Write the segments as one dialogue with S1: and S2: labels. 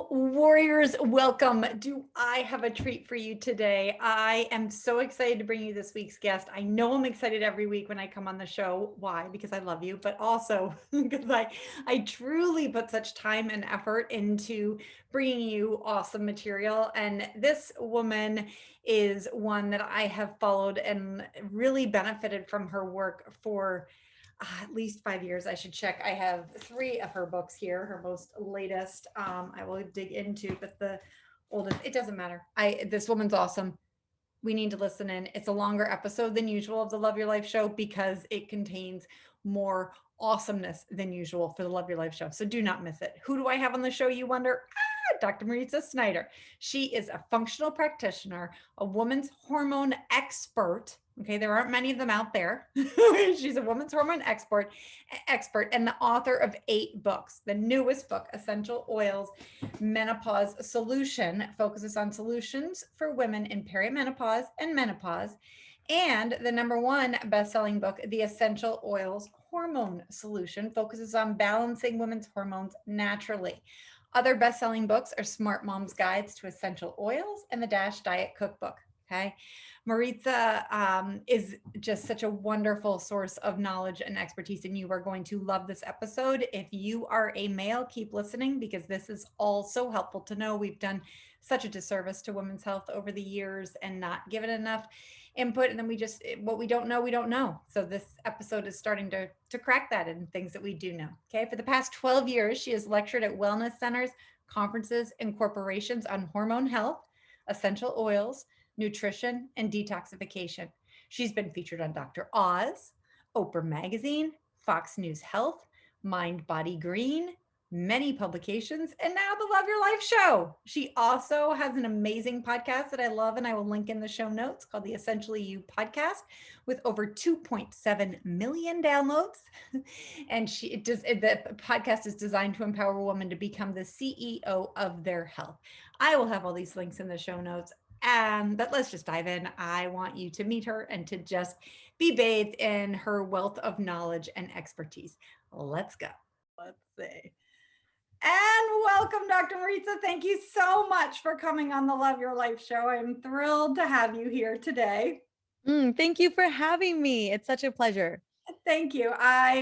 S1: Warriors, welcome. Do I have a treat for you today? I am so excited to bring you this week's guest. I know I'm excited every week when I come on the show. Why? Because I love you, but also because I truly put such time and effort into bringing you awesome material. And this woman is one that I have followed and really benefited from her work for at least 5 years. I should check. I have 3 of her books here, her most latest. I will dig into, but the oldest, it doesn't matter. This woman's awesome. We need to listen in. It's a longer episode than usual of the Love Your Life show because it contains more awesomeness than usual for the Love Your Life show. So do not miss it. Who do I have on the show, you wonder? Dr. Mariza Snyder. She is a functional practitioner, a woman's hormone expert. Okay, there aren't many of them out there. She's a woman's hormone expert, and the author of 8 books. The newest book, Essential Oils Menopause Solution, focuses on solutions for women in perimenopause and menopause. And the #1 best-selling book, The Essential Oils Hormone Solution, focuses on balancing women's hormones naturally. Other best-selling books are Smart Mom's Guides to Essential Oils and the Dash Diet Cookbook. Okay. Mariza is just such a wonderful source of knowledge and expertise, and you are going to love this episode. If you are a male, keep listening because this is also helpful to know. We've done such a disservice to women's health over the years and not given enough input. And then what we don't know, we don't know. So this episode is starting to crack that in things that we do know. Okay. For the past 12 years, she has lectured at wellness centers, conferences, and corporations on hormone health, essential oils, nutrition, and detoxification. She's been featured on Dr. Oz, Oprah Magazine, Fox News Health, Mind Body Green, many publications, and now the Love Your Life show. She also has an amazing podcast that I love and I will link in the show notes called the Essentially You podcast with over 2.7 million downloads. And the podcast is designed to empower women to become the CEO of their health. I will have all these links in the show notes. But let's just dive in. I want you to meet her and to just be bathed in her wealth of knowledge and expertise. Let's go. Let's see. And welcome, Dr. Mariza. Thank you so much for coming on the Love Your Life show. I'm thrilled to have you here today.
S2: Thank you for having me. It's such a pleasure.
S1: Thank you.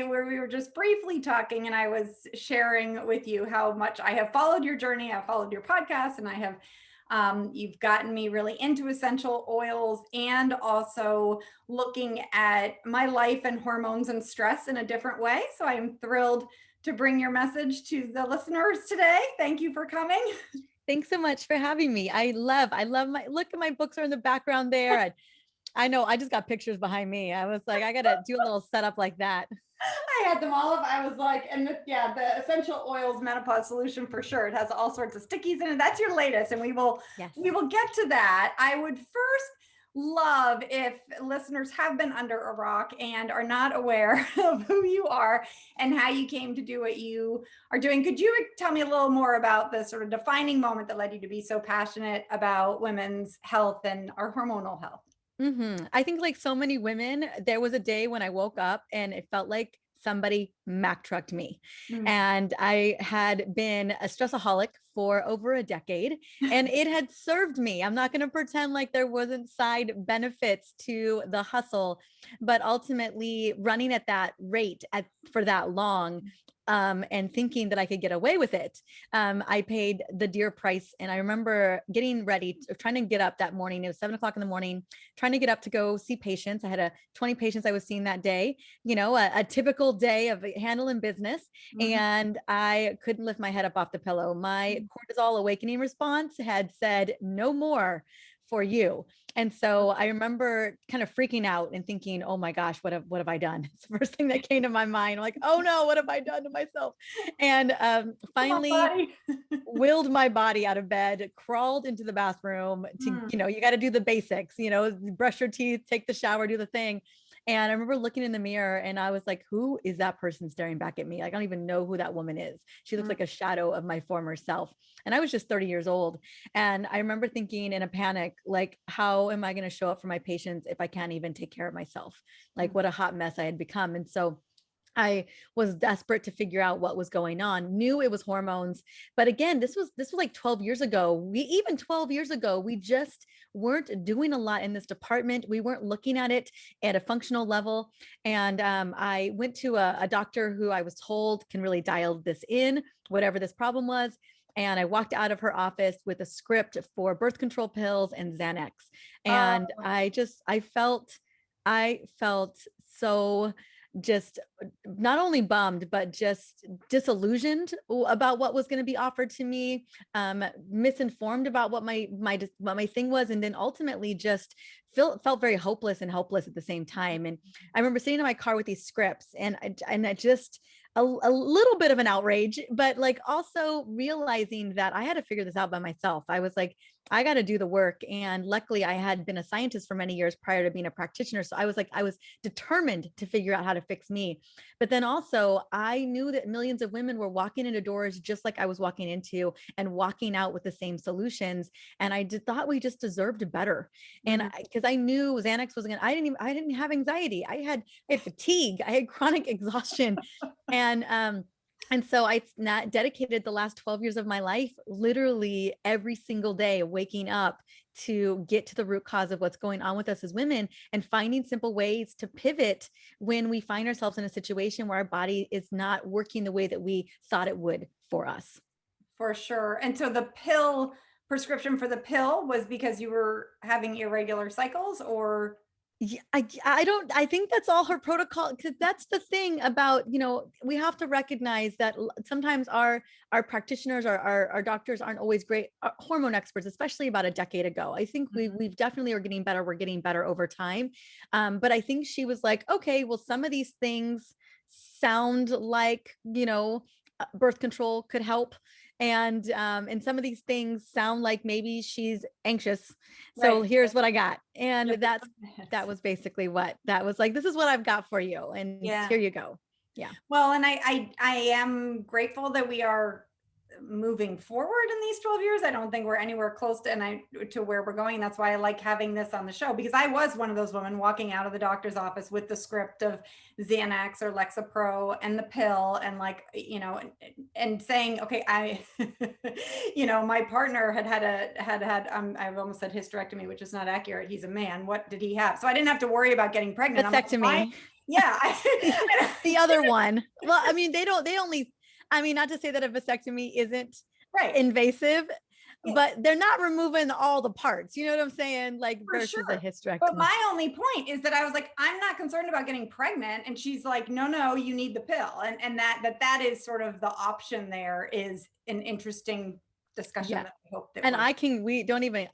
S1: We were just briefly talking and I was sharing with you how much I have followed your journey. I've followed your podcast and I have you've gotten me really into essential oils and also looking at my life and hormones and stress in a different way. So I am thrilled to bring your message to the listeners today. Thank you for coming.
S2: Thanks so much for having me. I love look at my books are in the background there. I know I just got pictures behind me. I was like, I got to do a little setup like that.
S1: I had them all up. I was like, and the essential oils menopause solution for sure. It has all sorts of stickies in it. That's your latest. And we will get to that. I would first love if listeners have been under a rock and are not aware of who you are and how you came to do what you are doing. Could you tell me a little more about the sort of defining moment that led you to be so passionate about women's health and our hormonal health?
S2: I think like so many women, there was a day when I woke up and it felt like somebody Mack trucked me. And I had been a stressaholic for over a decade and it had served me. I'm not going to pretend like there wasn't side benefits to the hustle, but ultimately running at that rate for that long and thinking that I could get away with it. I paid the dear price. And I remember getting ready, trying to get up that morning. It was 7:00 in the morning, trying to get up to go see patients. I had 20 patients I was seeing that day, a typical day of handling business. And I couldn't lift my head up off the pillow. My cortisol awakening response had said, no more for you. And so I remember kind of freaking out and thinking, oh my gosh, what have I done? It's the first thing that came to my mind. I'm like, oh no, what have I done to myself? And finally willed my body out of bed, crawled into the bathroom to, you got to do the basics, brush your teeth, take the shower, do the thing. And I remember looking in the mirror and I was like, who is that person staring back at me? I don't even know who that woman is. She looks like a shadow of my former self. And I was just 30 years old. And I remember thinking in a panic, like, how am I going to show up for my patients if I can't even take care of myself? Like what a hot mess I had become. And so I was desperate to figure out what was going on, knew it was hormones. But again, this was like 12 years ago. Even 12 years ago, we just weren't doing a lot in this department. We weren't looking at it at a functional level. And I went to a doctor who I was told can really dial this in, whatever this problem was. And I walked out of her office with a script for birth control pills and Xanax.
S1: Uh,
S2: And I felt so just not only bummed, but just disillusioned about what was going to be offered to me, misinformed about what my thing was, and then ultimately just felt very hopeless and helpless at the same time. And I remember sitting in my car with these scripts, and I just a little bit of an outrage, but like also realizing that I had to figure this out by myself. I was like, I got to do the work. And luckily, I had been a scientist for many years prior to being a practitioner. So I was determined to figure out how to fix me. But then also, I knew that millions of women were walking into doors just like I was walking into and walking out with the same solutions. And I thought we just deserved better. And
S1: mhm.
S2: because I knew Xanax wasn't gonna, I didn't have anxiety. I had fatigue. I had chronic exhaustion. And and so I not dedicated the last 12 years of my life, literally every single day, waking up to get to the root cause of what's going on with us as women and finding simple ways to pivot when we find ourselves in a situation where our body is not working the way that we thought it would for us.
S1: For sure. And so the pill prescription for the pill was because you were having irregular cycles or
S2: Yeah, I don't, I think that's all her protocol, because that's the thing about, we have to recognize that sometimes our practitioners, our doctors aren't always great hormone experts, especially about a decade ago. I think
S1: Mhm.
S2: we've definitely are getting better. We're getting better over time. But I think she was like, okay, well, some of these things sound like, birth control could help. And some of these things sound like maybe she's anxious. So
S1: Right.
S2: here's what I got. And
S1: Yeah.
S2: that was basically what that was like. This is what I've got for you. And
S1: Yeah.
S2: here you go. Yeah.
S1: Well, and I am grateful that we are moving forward in these 12 years. I don't think we're anywhere close to where we're going. That's why I like having this on the show, because I was one of those women walking out of the doctor's office with the script of Xanax or Lexapro and the pill and like, and saying, okay, my partner I've almost said hysterectomy, which is not accurate. He's a man. What did he have? So I didn't have to worry about getting pregnant. I'm like, why?
S2: Vasectomy.
S1: Yeah.
S2: the, the other one. Well, I mean, they only, I mean, not to say that a vasectomy isn't
S1: Right.
S2: invasive,
S1: Yeah,
S2: but they're not removing all the parts. You know what I'm saying? Like
S1: for
S2: versus a
S1: sure. But
S2: hysterectomy.
S1: my only point is that I was like, I'm not concerned about getting pregnant. And she's like, no, you need the pill. And that is sort of the option there is an interesting discussion
S2: Yeah.
S1: that I hope that
S2: And
S1: we're
S2: we don't even,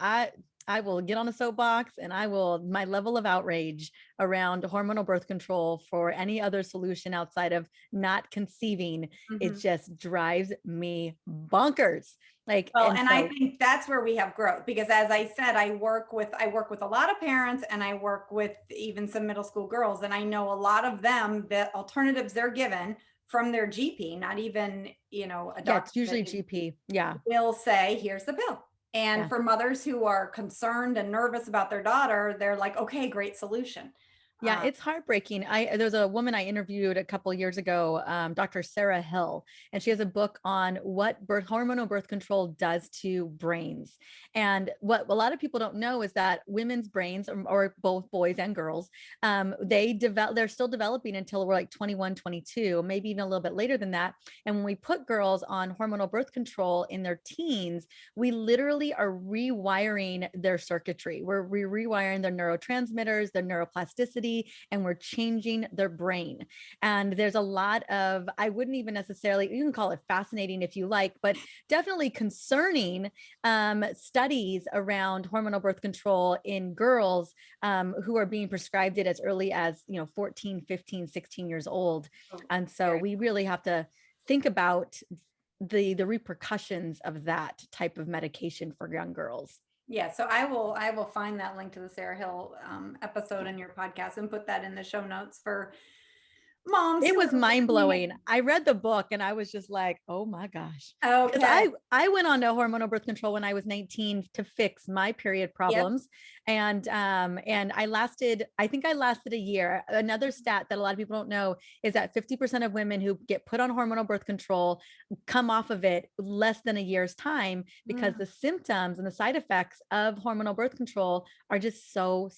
S2: I will get on a soapbox and my level of outrage around hormonal birth control for any other solution outside of not conceiving, it
S1: Mhm.
S2: just drives me bonkers. Like,
S1: Well,
S2: and
S1: and I
S2: so
S1: think that's where we have growth because as I said, I work with a lot of parents and I work with even some middle school girls. And I know a lot of them, the alternatives they're given from their GP, not even, a
S2: yeah,
S1: doctor
S2: it's usually GP. Yeah.
S1: will say, here's the pill. And
S2: Yeah.
S1: for mothers who are concerned and nervous about their daughter, they're like, okay, great solution.
S2: Yeah,
S1: Uh,
S2: it's heartbreaking. There's a woman I interviewed a couple years ago, Dr. Sarah Hill, and she has a book on what hormonal birth control does to brains. And what a lot of people don't know is that women's brains, or both boys and girls, they're still developing until we're like 21, 22, maybe even a little bit later than that. And when we put girls on hormonal birth control in their teens, we literally are rewiring their circuitry. We're rewiring their neurotransmitters, their neuroplasticity, and we're changing their brain. And there's a lot of, I wouldn't even necessarily, you can call it fascinating if you like, but definitely concerning studies around hormonal birth control in girls who are being prescribed it as early as, 14, 15, 16 years old. And so
S1: very
S2: we really have to think about the repercussions of that type of medication for young girls.
S1: Yeah, so I will find that link to the Sarah Hill episode
S2: Yeah.
S1: in your podcast and put that in the show notes for Moms
S2: It
S1: who
S2: was
S1: are
S2: mind
S1: listening.
S2: blowing. I read the book and I was just like, oh my gosh. Because
S1: Okay.
S2: I went on to hormonal birth control when I was 19 to fix my period
S1: Yep.
S2: problems. And I think I lasted a year. Another stat that a lot of people don't know is that 50% of women who get put on hormonal birth control come off of it less than a year's time, because
S1: Mm,
S2: the symptoms and the side effects of hormonal birth control are just so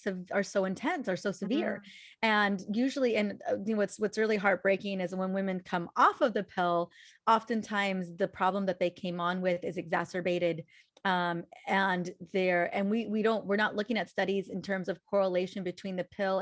S2: intense, are so severe.
S1: mm.
S2: And usually, and what's really heartbreaking is when women come off of the pill, oftentimes the problem that they came on with is exacerbated. We're not looking at studies in terms of correlation between the pill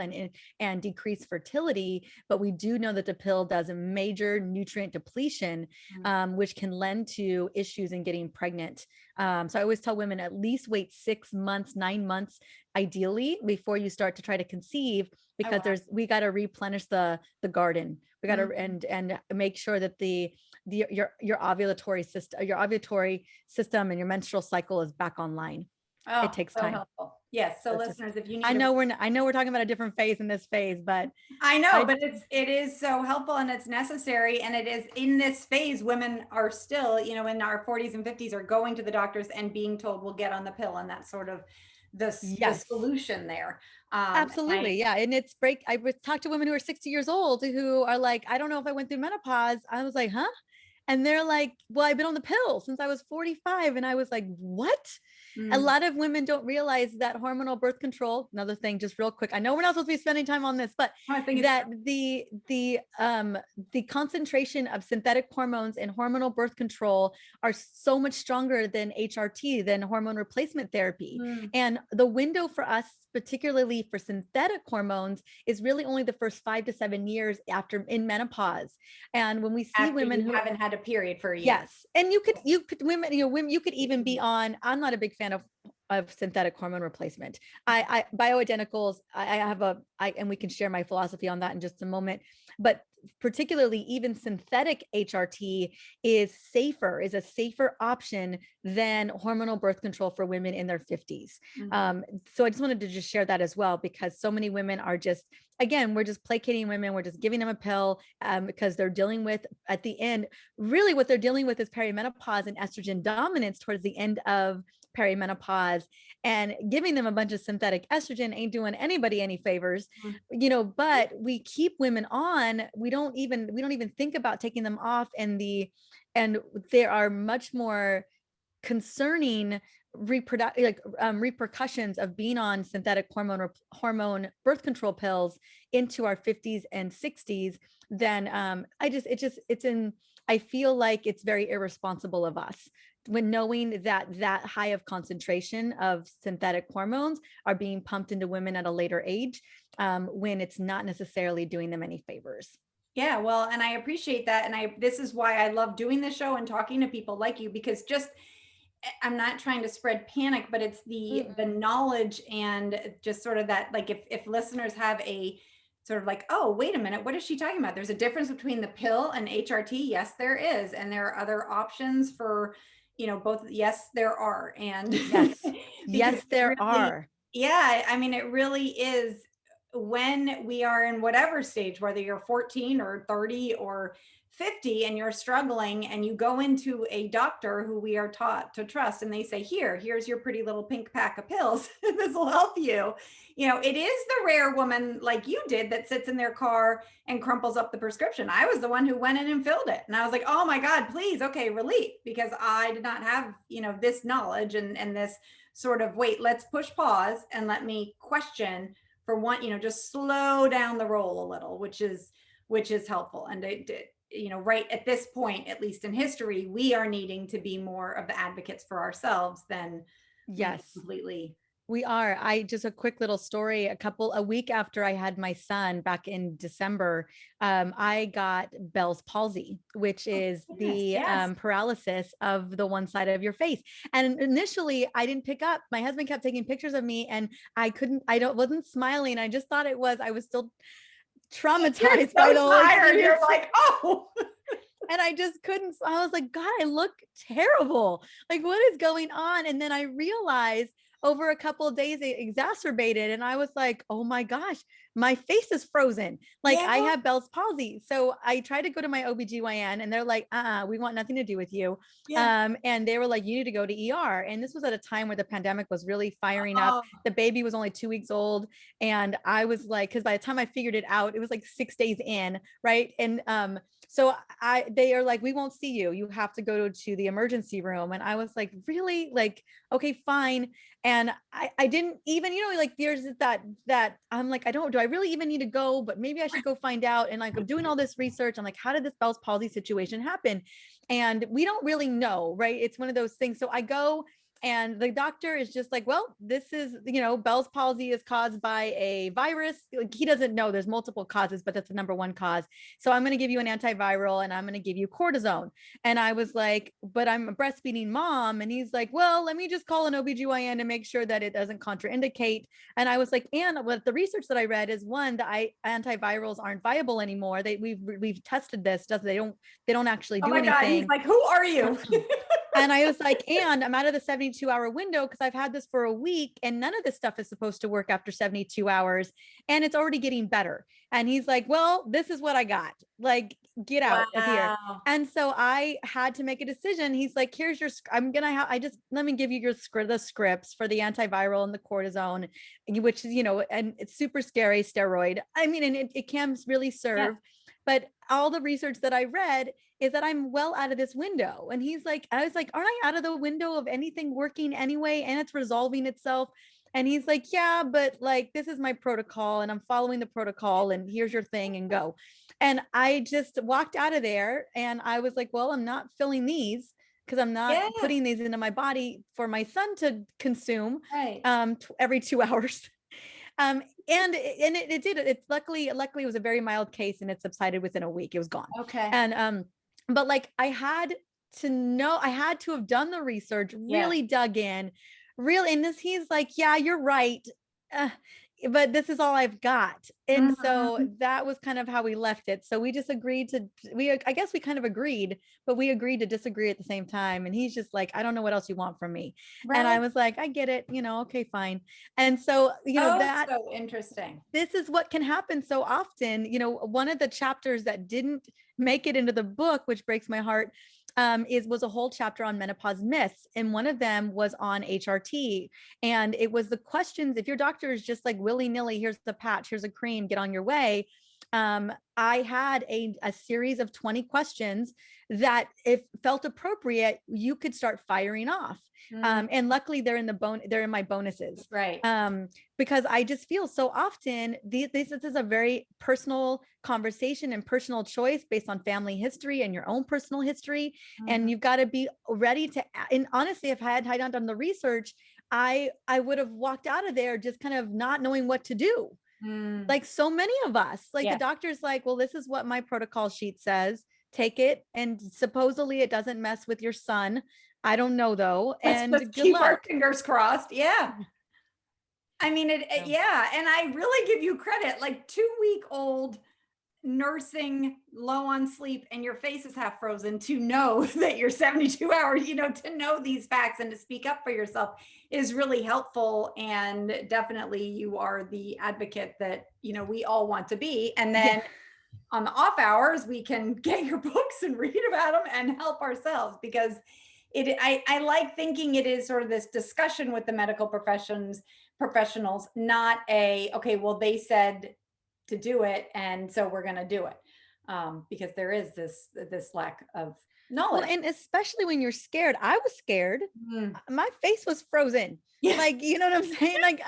S2: and decreased fertility, but we do know that the pill does a major nutrient depletion,
S1: Mm.
S2: which can lend to issues in getting pregnant. So I always tell women at least wait 6 months, 9 months, ideally, before you start to try to conceive,
S1: Oh,
S2: because
S1: wow.
S2: we got to replenish the garden. We got to
S1: Mhm.
S2: and make sure that your ovulatory system and your menstrual cycle is back online. It
S1: Oh,
S2: takes
S1: so
S2: time.
S1: helpful. Yes. So
S2: So it's just,
S1: listeners, if you
S2: I
S1: need a
S2: know we're talking about a different phase in this phase, but
S1: I know,
S2: I
S1: but it is so helpful and it's necessary. And it is in this phase, women are still, in our 40s and 50s are going to the doctors and being told we'll get on the pill. And that's sort of the
S2: yes.
S1: solution there. I
S2: Absolutely. Yeah. And it's break. I would talk to women who are 60 years old who are like, I don't know if I went through menopause. I was like, huh? And they're like, well, I've been on the pill since I was 45. And I was like, what? A
S1: mm,
S2: lot of women don't realize that hormonal birth control, another thing, just real quick. I know we're not supposed to be spending time on this, but
S1: I think it's
S2: that the concentration of synthetic hormones in hormonal birth control are so much stronger than HRT, than hormone replacement therapy.
S1: mm,
S2: And the window for us, particularly for synthetic hormones, is really only the first 5 to 7 years after in menopause. And when we see
S1: after
S2: women
S1: you
S2: who,
S1: haven't had a period for a year.
S2: yes, and you could women, you could even be on. I'm not a big fan of synthetic hormone replacement. I bioidenticals. I have and we can share my philosophy on that in just a moment. But particularly, even synthetic HRT is a safer option than hormonal birth control for women in their 50s.
S1: Mhm.
S2: So I just wanted to just share that as well, because so many women are just, again, we're just placating women. We're just giving them a pill because they're dealing with, at the end, really what they're dealing with is perimenopause and estrogen dominance towards the end of perimenopause, and giving them a bunch of synthetic estrogen ain't doing anybody any favors,
S1: Mm.
S2: but we keep women on. We don't even think about taking them off. And there are much more concerning repercussions of being on synthetic hormone birth control pills into our 50s and 60s than I feel like it's very irresponsible of us, when knowing that high of concentration of synthetic hormones are being pumped into women at a later age, when it's not necessarily doing them any favors.
S1: Yeah, well, and I appreciate that. And this is why I love doing this show and talking to people like you, because just I'm not trying to spread panic, but it's the
S2: Mhm.
S1: knowledge and just sort of that, like if listeners have a sort of like, oh, wait a minute, what is she talking about? There's a difference between the pill and HRT. Yes, there is. And there are other options for, both. Yes, there are. And
S2: Yes.
S1: because
S2: Yes,
S1: it
S2: there
S1: really,
S2: are.
S1: yeah, I mean, it really is when we are in whatever stage, whether you're 14 or 30 or 50 and you're struggling and you go into a doctor who we are taught to trust and they say, here's your pretty little pink pack of pills. This will help you. It is the rare woman like you did that sits in their car and crumples up the prescription. I was the one who went in and filled it. And I was like, oh my God, please. Okay, relief, because I did not have, this knowledge and this sort of, wait, let's push pause and let me question for one, just slow down the roll a little, which is helpful. And it did, right at this point, at least in history, we are needing to be more of the advocates for ourselves than,
S2: Yes.
S1: completely.
S2: We are. I just a quick little story. A week after I had my son back in December, I got Bell's palsy, which
S1: Oh,
S2: is
S1: goodness.
S2: the
S1: Yes.
S2: paralysis of the one side of your face. And initially, I didn't pick up. My husband kept taking pictures of me, and I couldn't. Wasn't smiling. I just thought it was. I was still
S1: You're
S2: traumatized by
S1: so
S2: the whole
S1: tired. You're
S2: experience.
S1: like, oh.
S2: And I just couldn't. I was like, God, I look terrible. Like, what is going on? And then I realized over a couple of days it exacerbated. And I was like, oh my gosh, my face is frozen. Like
S1: Yeah.
S2: I have Bell's palsy. So I tried to go to my OBGYN and they're like, we want nothing to do with you.
S1: Yeah.
S2: And they were like, you need to go to ER. And this was at a time where the pandemic was really firing up.
S1: Oh,
S2: The baby was only 2 weeks old. And I was like, because by the time I figured it out, it was like 6 days in. Right. And so they are like, we won't see you. You have to go to the emergency room. And I was like, really? Like, okay, fine. And I didn't even, like there's that I'm like, do I really even need to go? But maybe I should go find out. And like, I'm doing all this research. I'm like, how did this Bell's palsy situation happen? And we don't really know, right? It's one of those things. So I go and the doctor is just like, well, this is, Bell's palsy is caused by a virus. Like, he doesn't know there's multiple causes, but that's the number one cause. So I'm going to give you an antiviral and I'm going to give you cortisone. And I was like, but I'm a breastfeeding mom. And he's like, well, let me just call an OBGYN to make sure that it doesn't contraindicate. And I was like, and what the research that I read is one, the antivirals aren't viable anymore. We've tested this. They don't actually do
S1: oh my God.
S2: anything.
S1: He's like, who are you?
S2: And I was like, and I'm out of the 72-hour window because I've had this for a week and none of this stuff is supposed to work after 72 hours and it's already getting better. And he's like, well, this is what I got. Like, get out of here. And so I had to make a decision. He's like, here's your, let me give you the scripts for the antiviral and the cortisone, which is, and it's super scary steroid. I mean, and it can really serve. Yeah. But all the research that I read is that I'm well out of this window. And he's like, I was like, aren't I out of the window of anything working anyway? And it's resolving itself. And he's like, yeah, but like, this is my protocol and I'm following the protocol and here's your thing and go. And I just walked out of there and I was like, well, I'm not filling these because I'm not putting these into my body for my son to consume every 2 hours. And it did. It's luckily it was a very mild case and it subsided within a week. It was gone.
S1: Okay.
S2: And but like I had to have done the research, really dug in, really. And he's like, yeah, you're right. But this is all I've got. And so that was kind of how we left it. So we just agreed I guess we kind of agreed, but we agreed to disagree at the same time. And he's just like, I don't know what else you want from me. Right. And I was like, I get it, okay, fine. And so, that's
S1: so interesting.
S2: This is what can happen so often. One of the chapters that didn't make it into the book, which breaks my heart, was a whole chapter on menopause myths. And one of them was on HRT. And it was the questions, if your doctor is just like willy-nilly, here's the patch, here's a cream, get on your way. I had a series of 20 questions that if felt appropriate, you could start firing off. And luckily they're in my bonuses.
S1: Right.
S2: Because I just feel so often this is a very personal conversation and personal choice based on family history and your own personal history. And you've got to be ready to, and honestly, if I had not done the research, I would have walked out of there just kind of not knowing what to do. Like so many of us, like the doctor's like, well, this is what my protocol sheet says, take it. And supposedly it doesn't mess with your son. I don't know though. And
S1: let's keep our fingers crossed. Yeah. I mean, and I really give you credit, like 2-week-old nursing, low on sleep, and your face is half frozen, to know that you're 72 hours, to know these facts and to speak up for yourself is really helpful. And definitely you are the advocate that, we all want to be. And then on the off hours, we can get your books and read about them and help ourselves, because I like thinking it is sort of this discussion with the medical professionals, not okay, well, they said to do it, and so we're going to do it, because there is this lack of knowledge.
S2: Well, and especially when you're scared. I was scared. My face was frozen. Like, you know what I'm saying? Like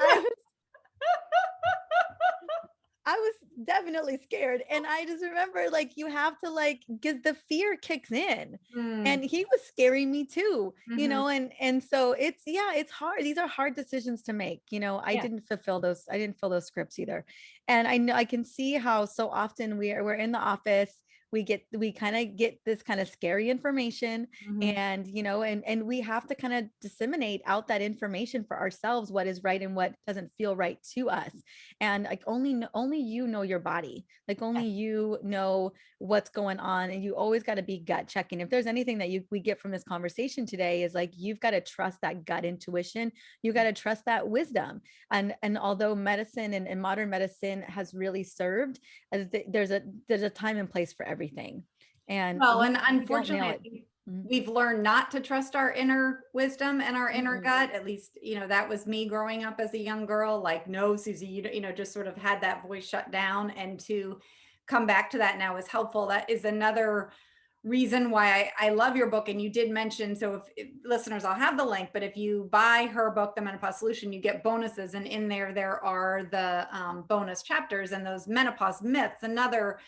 S2: I was definitely scared. And I just remember, like, you have to, like, get the fear kicks in. And he was scaring me too, and so it's hard. These are hard decisions to make. I didn't fill those scripts either. And I know I can see how so often we're in the office, we kind of get this kind of scary information,
S1: Mhm.
S2: and and we have to kind of disseminate out that information for ourselves, what is right and what doesn't feel right to us. And like only you know your body, like only you know what's going on, and you always got to be gut checking. If there's anything that we get from this conversation today, is like you've got to trust that gut intuition, you got to trust that wisdom. And although medicine and modern medicine has really served, there's a time and place for everything, and
S1: Well, and
S2: we don't
S1: unfortunately,
S2: nail
S1: I
S2: it.
S1: think
S2: Mhm.
S1: we've learned not to trust our inner wisdom and our inner
S2: Mm-mm.
S1: gut. At least, that was me growing up as a young girl. Like, no, Susie, just sort of had that voice shut down. And to come back to that now is helpful. That is another reason why I love your book. And you did mention, so if listeners, I'll have the link, but if you buy her book, The Menopause Solution, you get bonuses. And in there are the bonus chapters and those menopause myths. Another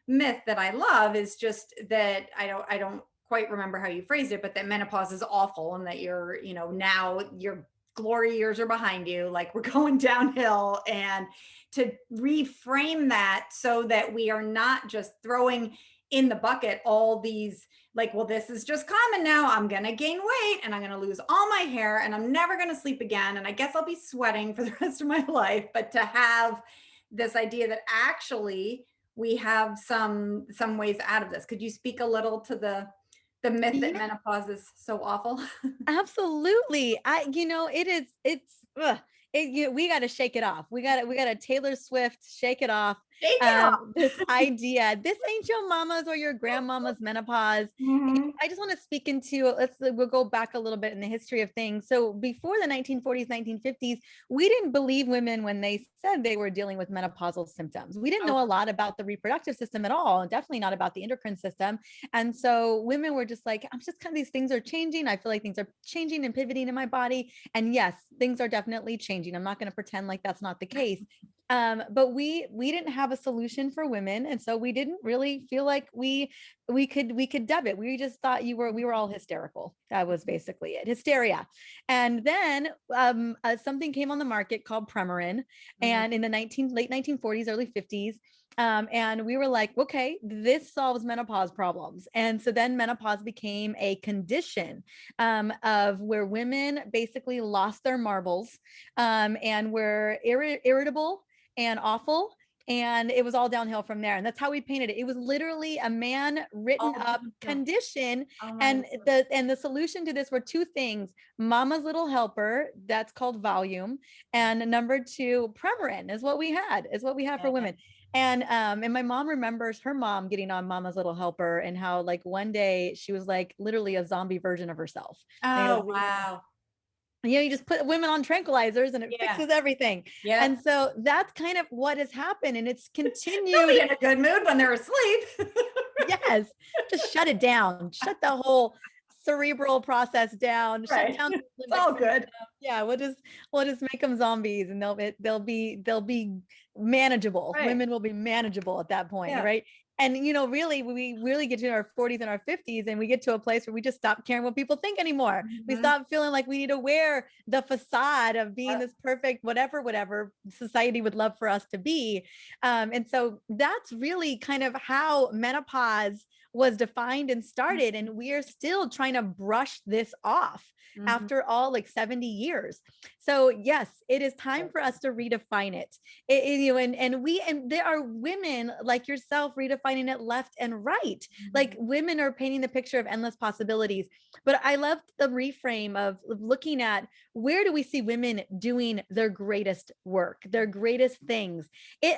S1: myth that I love is just that I don't quite remember how you phrased it, but that menopause is awful and that now your glory years are behind you, like we're going downhill. And to reframe that so that we are not just throwing in the bucket all these, like, well, this is just common now, I'm gonna gain weight and I'm gonna lose all my hair and I'm never gonna sleep again and I guess I'll be sweating for the rest of my life. But to have this idea that actually we have some ways out of this. Could you speak a little to the myth that
S2: Yeah,
S1: menopause is so awful?
S2: absolutely. We got to shake it off. We got to Taylor Swift shake it off.
S1: Shake it off.
S2: This idea, this ain't your mama's or your grandmama's menopause.
S1: Mhm.
S2: I just want to speak into, we'll go back a little bit in the history of things. So before the 1940s, 1950s, we didn't believe women when they said they were dealing with menopausal symptoms. We didn't
S1: Oh,
S2: know a lot about the reproductive system at all, and definitely not about the endocrine system. And so women were just like, I'm just kind of, these things are changing. I feel like things are changing and pivoting in my body. And yes, things are definitely changing. I'm not going to pretend like that's not the case. But we didn't have a solution for women, and so we didn't really feel like we could dub it. We just thought we were all hysterical. That was basically it, hysteria. And then something came on the market called Premarin,
S1: mhm.
S2: and in the late 1940s, early 50s. And we were like, okay, this solves menopause problems. And so then menopause became a condition of where women basically lost their marbles, and were irritable and awful. And it was all downhill from there. And that's how we painted it. It was literally a man written
S1: All
S2: up
S1: downhill.
S2: condition.
S1: Oh my
S2: And
S1: Lord.
S2: the solution to this were two things: Mama's Little Helper, that's called Volume, and number two, Premarin is what we had for
S1: Yeah.
S2: women. And my mom remembers her mom getting on Mama's Little Helper, and how like one day she was like literally a zombie version of herself. And it
S1: Oh,
S2: was,
S1: wow.
S2: you just put women on tranquilizers and it
S1: Yeah.
S2: fixes everything.
S1: Yep.
S2: And so that's kind of what has happened, and it's
S1: They'll be
S2: continued.
S1: in a good mood when they're asleep.
S2: Yes, just shut it down, shut the whole cerebral process down, shut
S1: Right.
S2: down the
S1: It's
S2: limbic
S1: all
S2: system.
S1: good.
S2: Yeah, we'll just make them zombies, and they'll be manageable.
S1: Right.
S2: Women will be manageable at that point,
S1: Yeah.
S2: right? And really, we really get to our 40s and our 50s, and we get to a place where we just stop caring what people think anymore. We
S1: Mhm.
S2: stop feeling like we need to wear the facade of being
S1: Yep.
S2: this perfect whatever society would love for us to be. And so that's really kind of how menopause was defined and started, and we are still trying to brush this off
S1: Mhm.
S2: after all like 70 years. So yes, it is time for us to redefine it. And there are women like yourself redefining it left and right. Like,
S1: Mhm.
S2: women are painting the picture of endless possibilities. But I love the reframe of looking at, where do we see women doing their greatest work, their greatest things?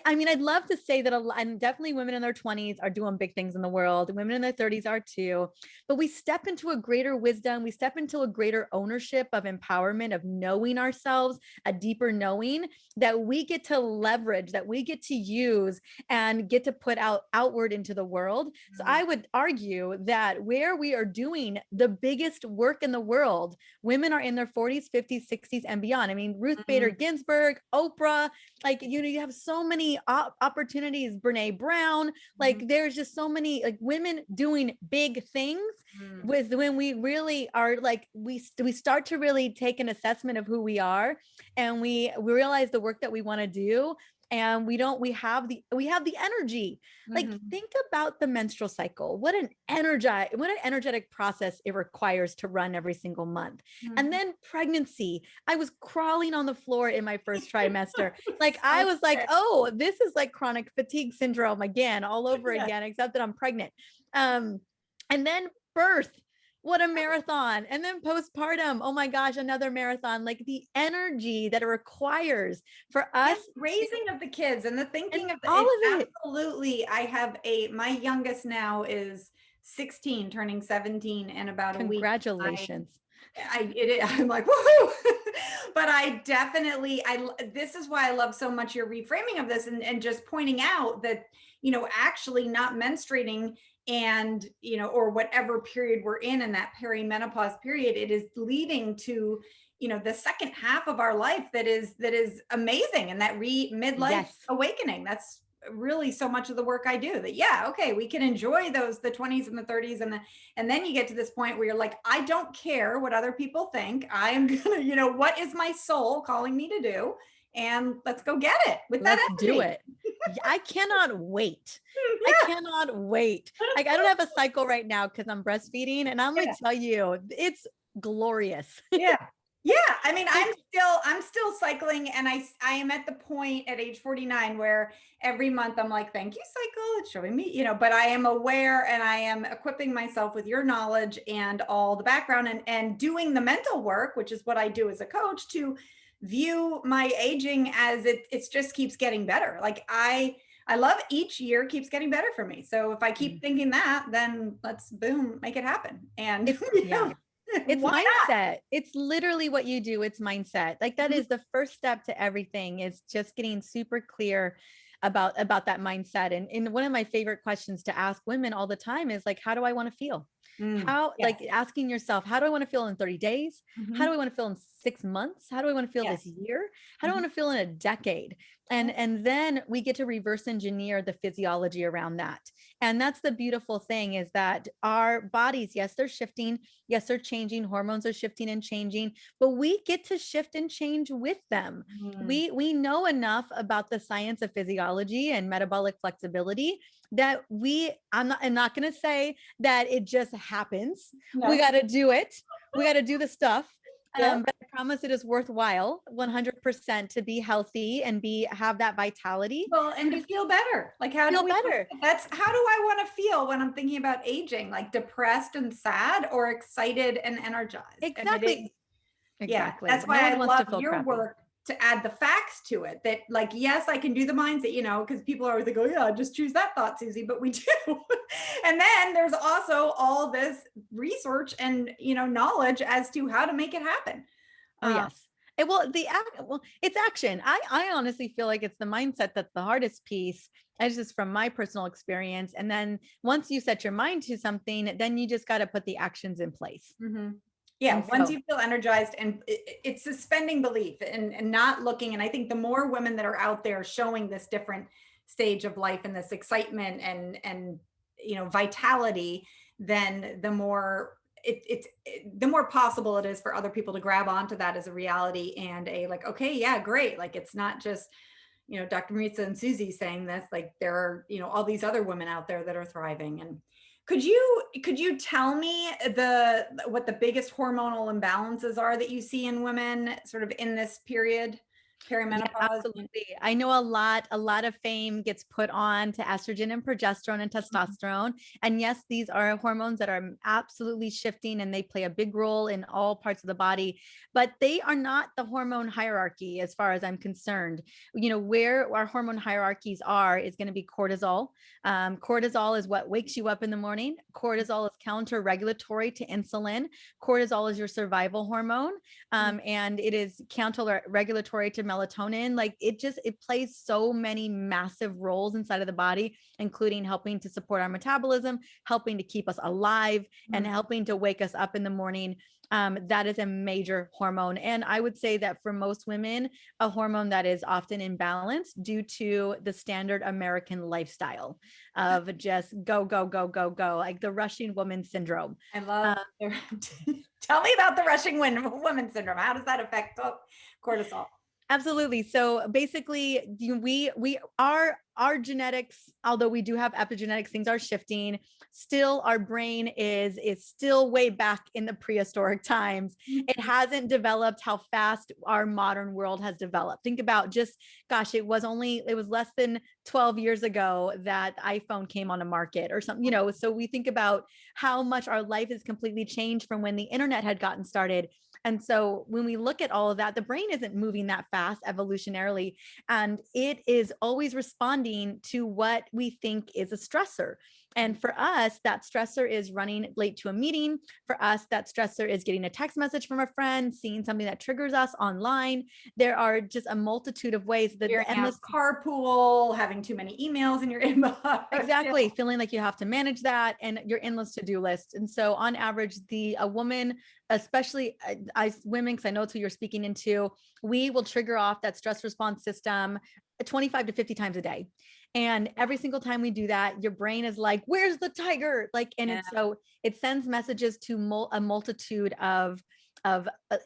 S2: I mean, I'd love to say that and definitely women in their 20s are doing big things in the world. Women in their 30s are too. But we step into a greater wisdom. We step into a greater ownership of empowerment, of knowing ourselves, a deeper knowing that we get to leverage, that we get to use and get to put outward into the world. So
S1: Mhm.
S2: I would argue that where we are doing the biggest work in the world, women are in their 40s, 50s, 60s, and beyond. I mean, Ruth Bader
S1: Mhm.
S2: Ginsburg, Oprah, like, you have so many opportunities, Brene Brown,
S1: Mhm.
S2: like there's just so many like women doing big things.
S1: Mhm.
S2: With when we really are like, we start to really take an assessment of who we are, and we realize the work that we want to do. and we have the energy. Like, think about the menstrual cycle. What an energetic process it requires to run every single month. And then pregnancy. I was crawling on the floor in my first trimester. Like, I was like, oh, this is like chronic fatigue syndrome again, all over again, except that I'm pregnant. And then birth. What a marathon. And then postpartum. Oh my gosh, another marathon. Like, the energy that it requires for us.
S1: Raising of the kids and the thinking of
S2: all of it.
S1: Absolutely. My youngest now is 16, turning 17 in about a week.
S2: Congratulations.
S1: I'm like, woohoo. But this is why I love so much your reframing of this, and just pointing out that, actually not menstruating and, or whatever period we're in that perimenopause period, it is leading to, the second half of our life that is amazing. And that midlife awakening, that's really so much of the work I do. That, okay, we can enjoy the 20s and the 30s, and then you get to this point where you're like, I don't care what other people think. I am gonna, what is my soul calling me to do? And let's go get it with that energy.
S2: Do it. I cannot wait. I cannot wait. Like, I don't have a cycle right now because I'm breastfeeding, and I'm gonna tell you, it's glorious.
S1: Yeah. I mean, I'm still cycling, and I am at the point at age 49 where every month I'm like, thank you, cycle. It's showing me, but I am aware, and I am equipping myself with your knowledge and all the background, and doing the mental work, which is what I do as a coach, to view my aging as it just keeps getting better. Like, I love each year keeps getting better for me. So if I keep thinking that, then let's make it happen. And
S2: it's mindset. It's literally what you do. It's mindset. Like, that is the first step to everything, is just getting super clear about that mindset. And one of my favorite questions to ask women all the time is like, how do I want to feel? Like, asking yourself, how do I want to feel in 30 days? How do I want to feel in 6 months? How do I want to feel this year? How do I want to feel in a decade? And then we get to reverse engineer the physiology around that. And that's the beautiful thing, is that our bodies, yes, they're shifting. Yes, they're changing. Hormones are shifting and changing, but we get to shift and change with them. We know enough about the science of physiology and metabolic flexibility that I'm not going to say that it just happens. No. We got to do it. We got to do the stuff. But I promise it is worthwhile 100% to be healthy and have that vitality.
S1: Well, and to feel better. Like, how do I want to feel when I'm thinking about aging? Like, depressed and sad, or excited and energized?
S2: Exactly.
S1: Exactly. That's why I love your work, to add the facts to it. That, like, yes, I can do the mindset, because people always think, oh yeah, just choose that thought, Susie, but we do. And then there's also all this research and, knowledge as to how to make it happen.
S2: Yes. It's action. I honestly feel like it's the mindset that's the hardest piece. It's just from my personal experience. And then once you set your mind to something, then you just got to put the actions in place.
S1: Yeah. Once you feel energized, and it's suspending belief and not looking. And I think the more women that are out there showing this different stage of life and this excitement and vitality, then the more the more possible it is for other people to grab onto that as a reality, and like, okay, yeah, great. Like, it's not just, Dr. Mariza and Susie saying this. Like, there are, all these other women out there that are thriving. And could you tell me what the biggest hormonal imbalances are that you see in women sort of in this period? Perimenopause?
S2: Yeah, absolutely. I know a lot of fame gets put on to estrogen and progesterone and testosterone. And yes, these are hormones that are absolutely shifting, and they play a big role in all parts of the body, but they are not the hormone hierarchy as far as I'm concerned. Where our hormone hierarchies is going to be cortisol. Cortisol is what wakes you up in the morning. Cortisol is counter-regulatory to insulin. Cortisol is your survival hormone. And it is counter-regulatory to melatonin. Like, it plays so many massive roles inside of the body, including helping to support our metabolism, helping to keep us alive, and helping to wake us up in the morning. That is a major hormone. And I would say that for most women, a hormone that is often imbalanced due to the standard American lifestyle of just go, go, go, go, go, like the rushing woman syndrome.
S1: I love Tell me about the rushing woman syndrome. How does that affect cortisol?
S2: Absolutely. So basically, our genetics, although we do have epigenetics, things are shifting. Still, our brain is still way back in the prehistoric times. It
S1: Mhm.
S2: hasn't developed how fast our modern world has developed. Think about just, gosh, it was less than 12 years ago that iPhone came on the market or something, So we think about how much our life has completely changed from when the internet had gotten started. And so when we look at all of that, the brain isn't moving that fast evolutionarily, and it is always responding to what we think is a stressor. And for us, that stressor is running late to a meeting. For us, that stressor is getting a text message from a friend, seeing something that triggers us online. There are just a multitude of ways that
S1: Figuring
S2: the
S1: out
S2: endless.
S1: carpool, having too many emails in your inbox.
S2: Exactly, feeling like you have to manage that and your endless to-do list. And so on average, a woman, especially women, because I know it's who you're speaking into, we will trigger off that stress response system 25 to 50 times a day. And every single time we do that, your brain is like, where's the tiger? Like, and
S1: Yeah.
S2: it's so it sends messages to a multitude of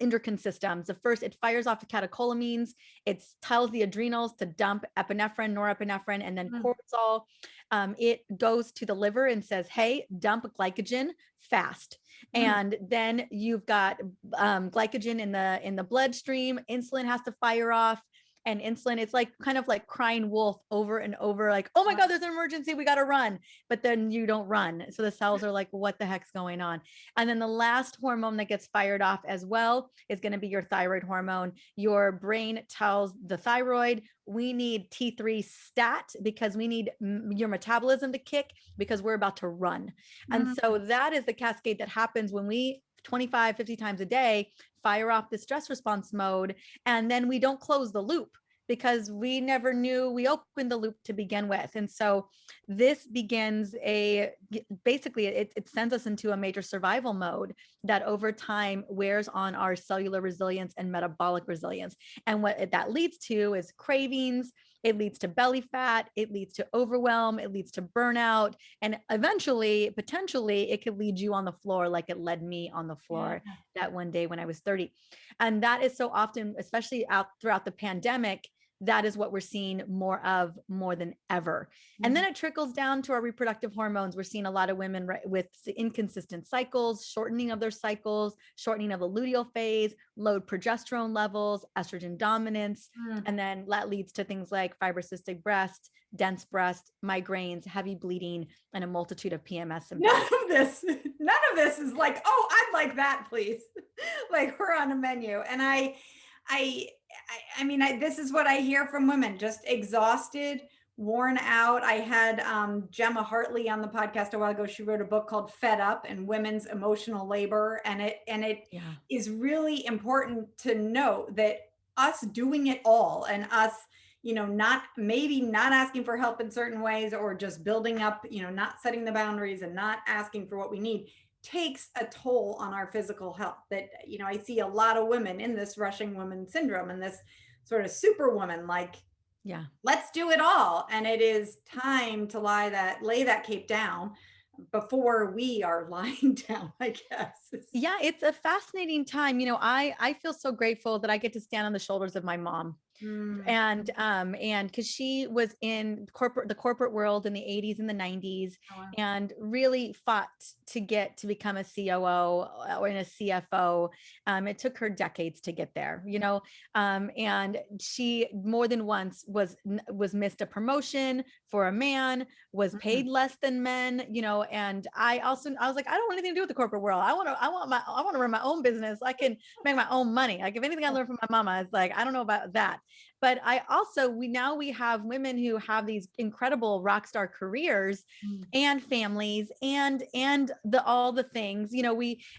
S2: endocrine systems. The first, it fires off the catecholamines. It tells the adrenals to dump epinephrine, norepinephrine, and then
S1: Mm.
S2: cortisol. It goes to the liver and says, hey, dump glycogen fast.
S1: Mm.
S2: And then you've got glycogen in the bloodstream. Insulin has to fire off. And insulin, it's like kind of like crying wolf over and over, like, oh my God, there's an emergency, we got to run. But then you don't run. So the cells are like, what the heck's going on? And then the last hormone that gets fired off as well is going to be your thyroid hormone. Your brain tells the thyroid, we need T3 stat because we need your metabolism to kick because we're about to run. And
S1: Mm.
S2: so that is the cascade that happens when we 25, 50 times a day fire off the stress response mode. And then we don't close the loop because we never knew we opened the loop to begin with. And so this begins basically it sends us into a major survival mode that over time wears on our cellular resilience and metabolic resilience. And what that leads to is cravings, it leads to belly fat, it leads to overwhelm, it leads to burnout, and eventually, potentially, it could lead you on the floor like it led me on the
S1: Yeah.
S2: floor that one day when I was 30. And that is so often, especially out throughout the pandemic, that is what we're seeing more than ever. And then it trickles down to our reproductive hormones. We're seeing a lot of women with inconsistent cycles, shortening of their cycles, shortening of the luteal phase, low progesterone levels, estrogen dominance.
S1: Mm.
S2: And then that leads to things like fibrocystic breast, dense breast, migraines, heavy bleeding, and a multitude of PMS symptoms.
S1: None of this is like, oh, I'd like that, please. Like we're on a menu. And I, this is what I hear from women, just exhausted, worn out. I had Gemma Hartley on the podcast a while ago. She wrote a book called Fed Up and Women's Emotional Labor. And it
S2: Yeah.
S1: is really important to note that us doing it all and us not asking for help in certain ways or just building up, not setting the boundaries and not asking for what we need takes a toll on our physical health. That, I see a lot of women in this rushing woman syndrome and this sort of superwoman, like,
S2: Yeah.
S1: let's do it all. And it is time to lay that cape down before we are lying down, I guess.
S2: Yeah, it's a fascinating time. I feel so grateful that I get to stand on the shoulders of my mom.
S1: Mm.
S2: And because she was in the corporate world in the 80s and the 90s
S1: Oh, wow.
S2: and really fought to get to become a COO or in a CFO. It took her decades to get there, and she more than once was missed a promotion for a man, was
S1: Mm.
S2: paid less than men, and I was like, I don't want anything to do with the corporate world. I want to run my own business. I can make my own money. Like if anything I learned from my mama is like, I don't know about that. But I also, we have women who have these incredible rock star careers
S1: Mm.
S2: and families and all the things,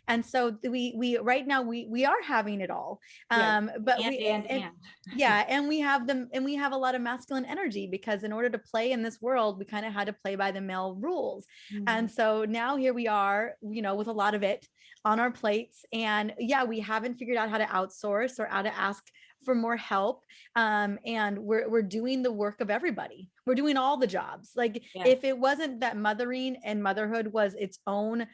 S2: and so we right now we are having it all.
S1: Yeah.
S2: But
S1: And.
S2: yeah, and we have them, and we have a lot of masculine energy because in order to play in this world, we kind of had to play by the male rules.
S1: Mm.
S2: And so now here we are, with a lot of it on our plates. And yeah, we haven't figured out how to outsource or how to ask for more help. And we're doing the work of everybody. We're doing all the jobs. Like
S1: Yeah.
S2: if it wasn't that mothering and motherhood was its own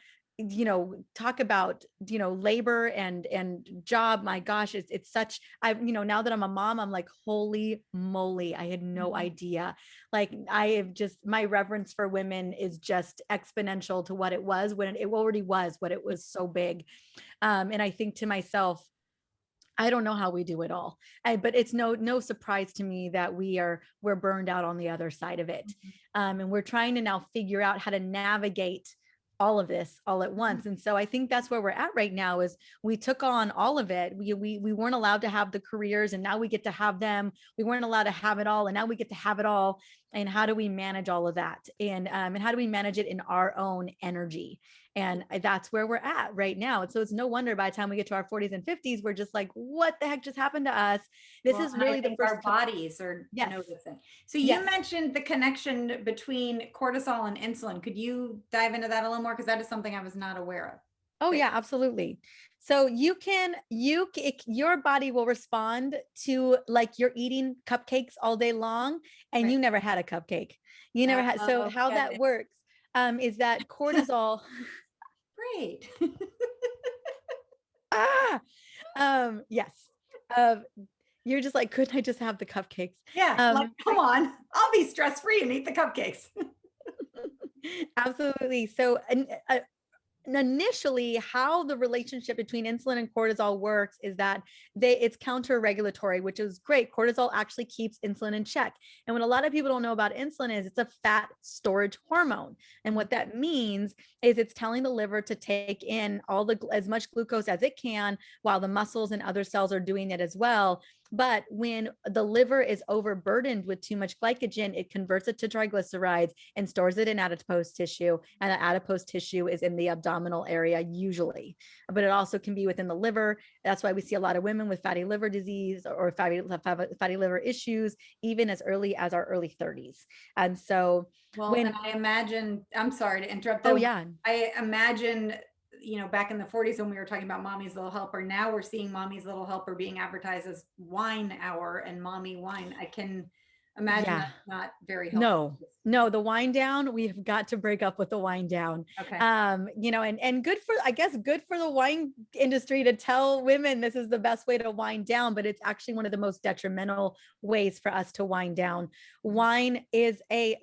S2: talk about, labor and job. My gosh, it's such, now that I'm a mom, I'm like, holy moly, I had no
S1: Mhm.
S2: idea. Like, I have just, my reverence for women is just exponential to what it was when it already was, what it was so big. And I think to myself, I don't know how we do it all. But it's no surprise to me that we're burned out on the other side of it. And we're trying to now figure out how to navigate all of this all at once. And so I think that's where we're at right now is we took on all of it. We weren't allowed to have the careers, and now we get to have them. We weren't allowed to have it all, and now we get to have it all. And how do we manage all of that? And how do we manage it in our own energy? And that's where we're at right now. And so it's no wonder by the time we get to our 40s and 50s, we're just like, what the heck just happened to us? This
S1: Well,
S2: is
S1: and I
S2: really the
S1: think
S2: first
S1: our bodies are
S2: Yes.
S1: noticing. So you
S2: Yes.
S1: mentioned the connection between cortisol and insulin. Could you dive into that a little more? Because that is something I was not aware of.
S2: Oh
S1: But
S2: yeah, absolutely. So your body will respond to, like, you're eating cupcakes all day long and
S1: right.
S2: you never had a cupcake. You never had. So how that
S1: Okay.
S2: works is that cortisol.
S1: Great.
S2: ah, yes. Um, you're just like, couldn't I just have the cupcakes?
S1: Yeah, like, come on. I'll be stress-free and eat the cupcakes.
S2: Absolutely. So, initially, how the relationship between insulin and cortisol works is that it's counter-regulatory, which is great. Cortisol actually keeps insulin in check. And what a lot of people don't know about insulin is it's a fat storage hormone. And what that means is it's telling the liver to take in as much glucose as it can, while the muscles and other cells are doing it as well. But when the liver is overburdened with too much glycogen, it converts it to triglycerides and stores it in adipose tissue. And the adipose tissue is in the abdominal area usually, but it also can be within the liver. That's why we see a lot of women with fatty liver disease or fatty liver issues, even as early as our early 30s. And so
S1: Well, and I imagine, I'm sorry to interrupt
S2: oh
S1: though,
S2: yeah,
S1: I imagine, back in the 40s when we were talking about Mommy's Little Helper, now we're seeing Mommy's Little Helper being advertised as wine hour and mommy wine. I can imagine
S2: yeah.
S1: that's not very helpful.
S2: No, the wind down, we have got to break up with the wind down.
S1: Okay.
S2: And good for, I guess, good for the wine industry to tell women this is the best way to wind down, but it's actually one of the most detrimental ways for us to wind down. Wine is I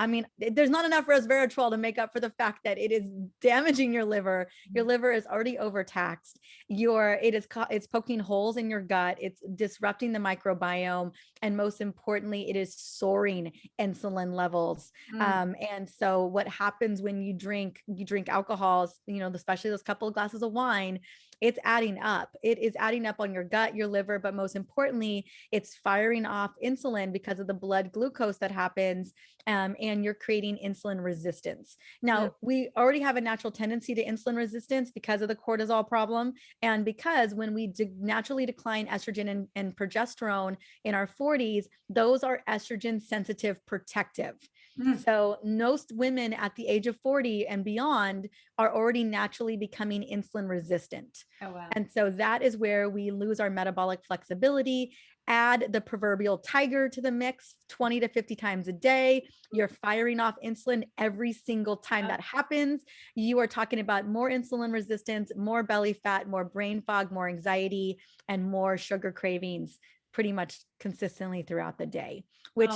S2: mean, there's not enough resveratrol to make up for the fact that it is damaging your liver. Your liver is already overtaxed. It's poking holes in your gut. It's disrupting the microbiome. And most importantly, it is soaring insulin levels. And so what happens when you drink alcohols, especially those couple of glasses of wine, it's adding up. It is adding up on your gut, your liver, but most importantly, it's firing off insulin because of the blood glucose that happens, and you're creating insulin resistance. Now, we already have a natural tendency to insulin resistance because of the cortisol problem, and because when we naturally decline estrogen and progesterone in our 40s, those are estrogen sensitive protective. So most women at the age of 40 and beyond are already naturally becoming insulin resistant.
S1: Oh, wow.
S2: And so that is where we lose our metabolic flexibility. Add the proverbial tiger to the mix 20 to 50 times a day. You're firing off insulin every single time that happens. You are talking about more insulin resistance, more belly fat, more brain fog, more anxiety, and more sugar cravings pretty much consistently throughout the day, which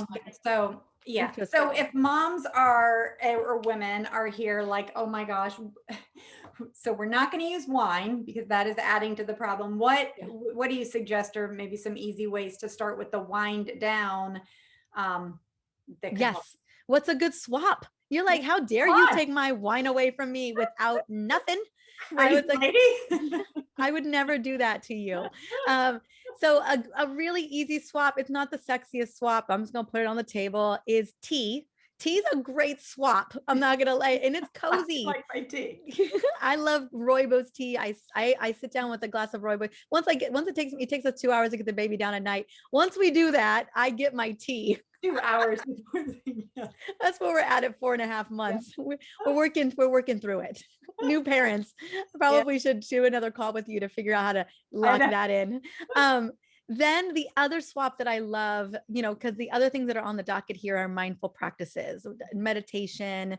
S1: So yeah. So if moms are or women are here like, oh my gosh, so we're not going to use wine because that is adding to the problem. What do you suggest, or maybe some easy ways to start with the wind down? That
S2: yes. Help? What's a good swap? You're like, how dare you take my wine away from me without nothing? I was like, I would never do that to you. So a really easy swap, it's not the sexiest swap, I'm just gonna put it on the table, is tea. Tea's a great swap. I'm not gonna lie, and it's cozy.
S1: I like my tea.
S2: I love rooibos tea. I sit down with a glass of rooibos. It takes us 2 hours to get the baby down at night. Once we do that, I get my tea.
S1: 2 hours.
S2: That's where we're at 4.5 months. Yeah. We're working through it. New parents probably should do another call with you to figure out how to lock that in. Then the other swap that I love, because the other things that are on the docket here are mindful practices, meditation,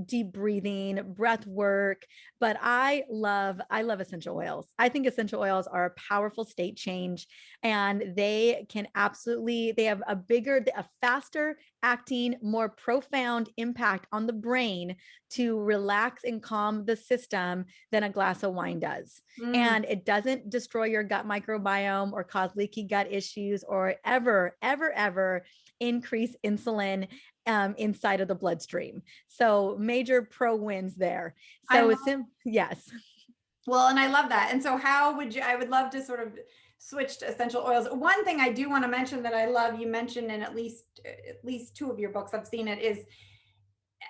S2: deep breathing, breath work. But I love essential oils. I think essential oils are a powerful state change, and they have a faster acting, more profound impact on the brain to relax and calm the system than a glass of wine does.
S1: Mm.
S2: And it doesn't destroy your gut microbiome or cause leaky gut issues or ever increase insulin inside of the bloodstream. So major pro wins there. So yes.
S1: Well, and I love that. And so I would love to sort of switch to essential oils. One thing I do want to mention that I love, you mentioned in at least two of your books, I've seen it, is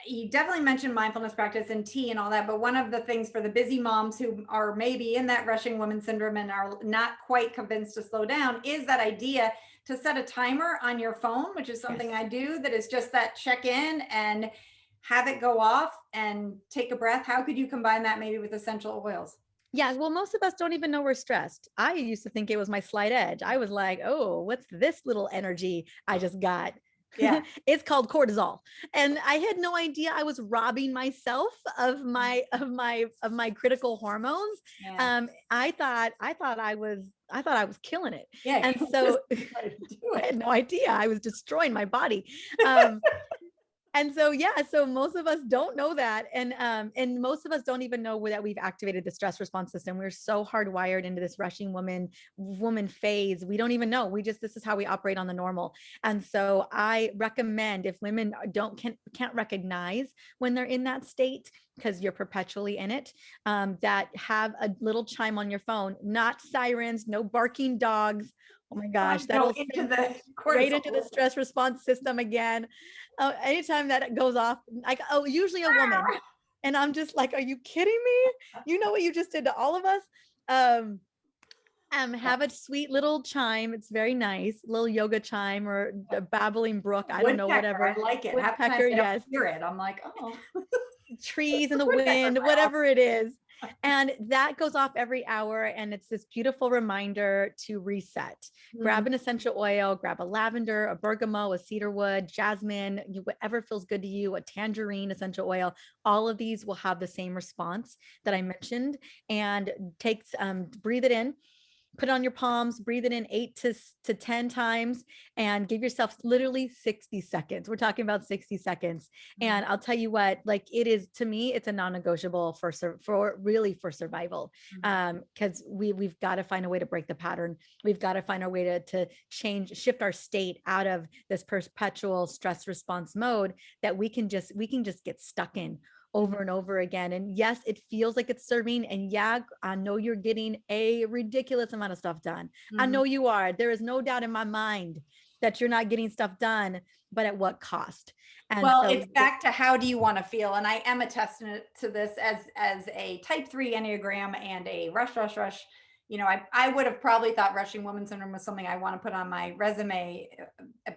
S1: you definitely mentioned mindfulness practice and tea and all that. But one of the things for the busy moms who are maybe in that rushing woman syndrome and are not quite convinced to slow down is that idea to set a timer on your phone, which is something
S2: Yes.
S1: I do, that is just that check in and have it go off and take a breath. How could you combine that maybe with essential oils?
S2: Yeah, well, most of us don't even know we're stressed. I used to think it was my slight edge. I was like, oh, what's this little energy I just got?
S1: Yeah.
S2: It's called cortisol. And I had no idea I was robbing myself of my critical hormones.
S1: Yeah.
S2: I thought I was killing it.
S1: Yeah.
S2: And so I had no idea I was destroying my body. Um, and so so most of us don't know that, and most of us don't even know that we've activated the stress response system. We're so hardwired into this rushing woman phase. We don't even know. This is how we operate on the normal. And so I recommend, if women can't recognize when they're in that state because you're perpetually in it, that have a little chime on your phone, not sirens, no barking dogs. Oh my gosh, that'll
S1: into the
S2: right into the stress response system again. Anytime that it goes off, like, usually a woman. And I'm just like, are you kidding me? You know what you just did to all of us? Have a sweet little chime. It's very nice. Little yoga chime or a babbling brook. I don't know, whatever.
S1: I like it.
S2: Woodpecker, yes.
S1: Hear it. I'm like, oh.
S2: Trees in the wind, whatever it is. And that goes off every hour. And it's this beautiful reminder to reset. Grab an essential oil, grab a lavender, a bergamot, a cedarwood, jasmine, whatever feels good to you, a tangerine essential oil. All of these will have the same response that I mentioned. And breathe it in. Put it on your palms, breathe it in 8 to 10 times, and give yourself literally 60 seconds. We're talking about 60 seconds. And I'll tell you what, like, it is, to me, it's a non-negotiable for survival. Because we've got to find a way to break the pattern. We've got to find a way to shift our state out of this perpetual stress response mode that we can just get stuck in over and over again. And yes, it feels like it's serving. And yeah, I know you're getting a ridiculous amount of stuff done. I know you are. There is no doubt in my mind that you're not getting stuff done, but at what cost? And
S1: well, so it's back to how do you want to feel? And I am a testament to this as a type 3 Enneagram and a rush. You know, I would have probably thought rushing woman syndrome was something I want to put on my resume.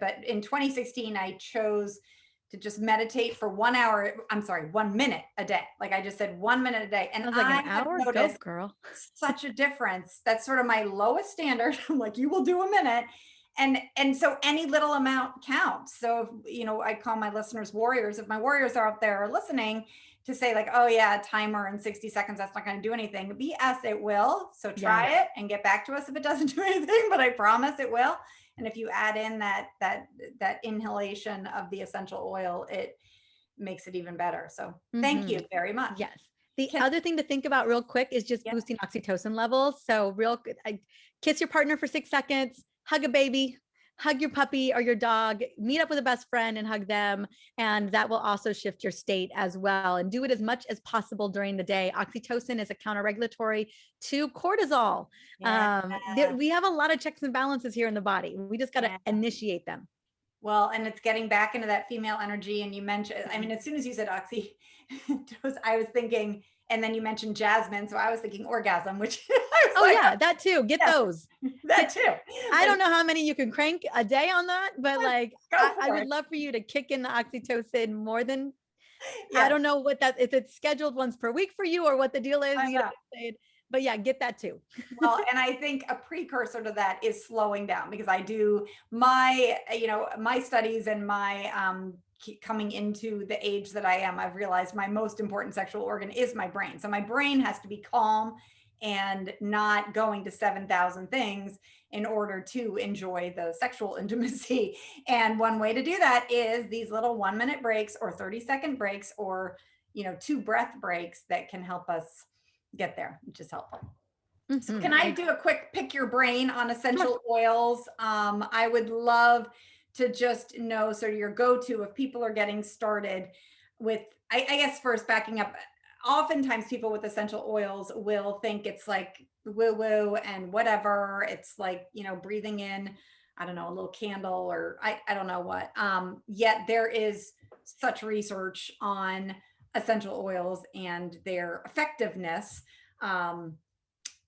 S1: But in 2016, I chose to just meditate for 1 hour. I'm sorry, 1 minute a day. Like I just said, 1 minute a day. And
S2: I was like,
S1: I
S2: an hour?
S1: noticed
S2: go, girl.
S1: such a difference. That's sort of my lowest standard. I'm like, you will do a minute. And so any little amount counts. So, you know, I call my listeners warriors. If my warriors are out there listening to say like, oh yeah, timer in 60 seconds, that's not going to do anything. BS, it will. So try it and get back to us if it doesn't do anything, but I promise it will. And if you add in that inhalation of the essential oil, it makes it even better. So thank you very much.
S2: Yes. The other thing to think about real quick is just boosting oxytocin levels. So kiss your partner for 6 seconds, hug a baby, hug your puppy or your dog, meet up with a best friend and hug them. And that will also shift your state as well. And do it as much as possible during the day. Oxytocin is a counter-regulatory to cortisol. We have a lot of checks and balances here in the body. We just got to initiate them.
S1: Well, and it's getting back into that female energy. And you mentioned, I mean, as soon as you said oxy, I was thinking, and then you mentioned jasmine. So I was thinking orgasm, which
S2: that too. Get those.
S1: That too.
S2: I don't know how many you can crank a day on that, but like, I would love for you to kick in the oxytocin more than, I don't know if it's scheduled once per week for you or what the deal is. but yeah, get that too.
S1: Well, and I think a precursor to that is slowing down because I do my, my studies and my coming into the age that I am, I've realized my most important sexual organ is my brain. So my brain has to be calm and not going to 7,000 things in order to enjoy the sexual intimacy. And one way to do that is these little 1 minute breaks or 30-second breaks or, two breath breaks that can help us get there, which is helpful. So can I do a quick pick your brain on essential oils? I would love to just know sort of your go-to if people are getting started with, I guess first backing up, oftentimes people with essential oils will think it's like woo-woo and whatever. It's like, breathing in, I don't know, a little candle or I don't know what. Yet there is such research on essential oils and their effectiveness.